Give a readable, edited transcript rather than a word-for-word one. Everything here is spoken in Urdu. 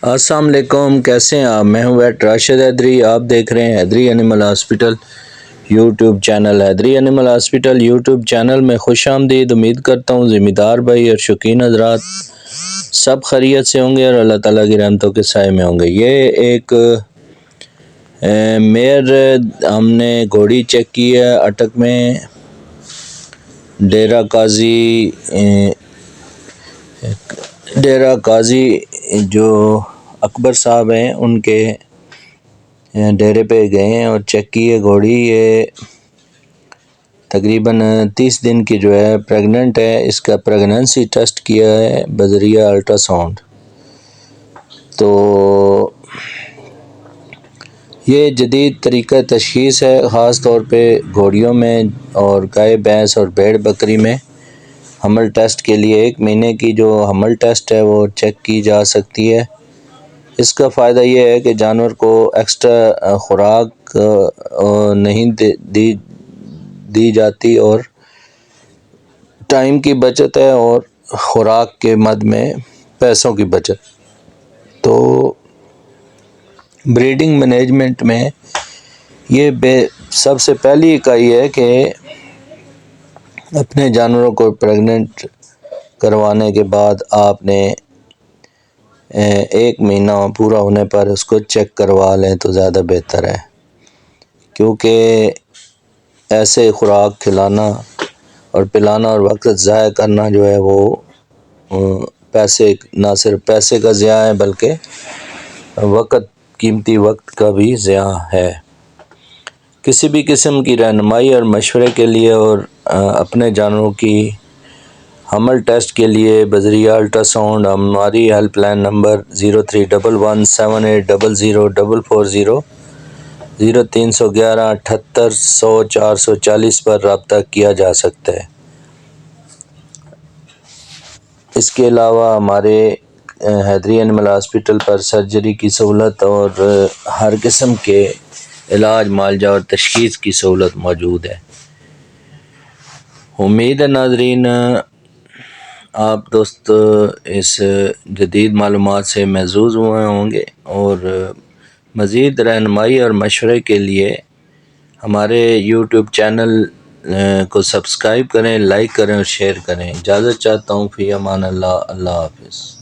السلام علیکم، کیسے ہیں آپ؟ میں ہوں ویٹ راشد حیدری، آپ دیکھ رہے ہیں حیدری اینیمل ہاسپٹل یوٹیوب چینل۔ حیدری اینیمل ہاسپٹل یوٹیوب چینل میں خوش آمدید۔ امید کرتا ہوں ذمہ دار بھائی اور شوقین حضرات سب خیریت سے ہوں گے اور اللہ تعالیٰ کی رحمتوں کے سائے میں ہوں گے۔ یہ ایک میئر ہم نے گھوڑی چیک کی ہے اٹک میں، ڈیرہ قاضی جو اکبر صاحب ہیں ان کے ڈیرے پہ گئے ہیں اور چیک کی ہے گھوڑی۔ یہ تقریباً 30 دن کی جو ہے پریگننٹ ہے۔ اس کا پریگننسی ٹیسٹ کیا ہے بذریعہ الٹرا ساؤنڈ۔ تو یہ جدید طریقہ تشخیص ہے، خاص طور پہ گھوڑیوں میں اور گائے بھینس اور بھیڑ بکری میں حمل ٹیسٹ کے لیے 1 مہینے کی جو حمل ٹیسٹ ہے وہ چیک کی جا سکتی ہے۔ اس کا فائدہ یہ ہے کہ جانور کو ایکسٹرا خوراک نہیں دی جاتی اور ٹائم کی بچت ہے اور خوراک کے مد میں پیسوں کی بچت۔ تو بریڈنگ مینجمنٹ میں یہ سب سے پہلی اکائی ہے کہ اپنے جانوروں کو پریگننٹ کروانے کے بعد آپ نے 1 مہینہ پورا ہونے پر اس کو چیک کروا لیں تو زیادہ بہتر ہے، کیونکہ ایسے خوراک کھلانا اور پلانا اور وقت ضائع کرنا جو ہے وہ پیسے، نہ صرف پیسے کا ضیاع ہے بلکہ قیمتی وقت کا بھی ضیاع ہے۔ کسی بھی قسم کی رہنمائی اور مشورے کے لیے اور اپنے جانوروں کی حمل ٹیسٹ کے لیے بذریعہ الٹرا ساؤنڈ ہماری ہیلپ لائن نمبر 0311780040 0311 78 100 440 پر رابطہ کیا جا سکتا ہے۔ اس کے علاوہ ہمارے حیدری اینیمل ہاسپٹل پر سرجری کی سہولت اور ہر قسم کے علاج، معالجہ اور تشخیص کی سہولت موجود ہے۔ امید ہے ناظرین آپ دوست اس جدید معلومات سے محظوظ ہوئے ہوں گے، اور مزید رہنمائی اور مشورے کے لیے ہمارے یوٹیوب چینل کو سبسکرائب کریں، لائک کریں اور شیئر کریں۔ اجازت چاہتا ہوں، فی امان اللہ، اللہ حافظ۔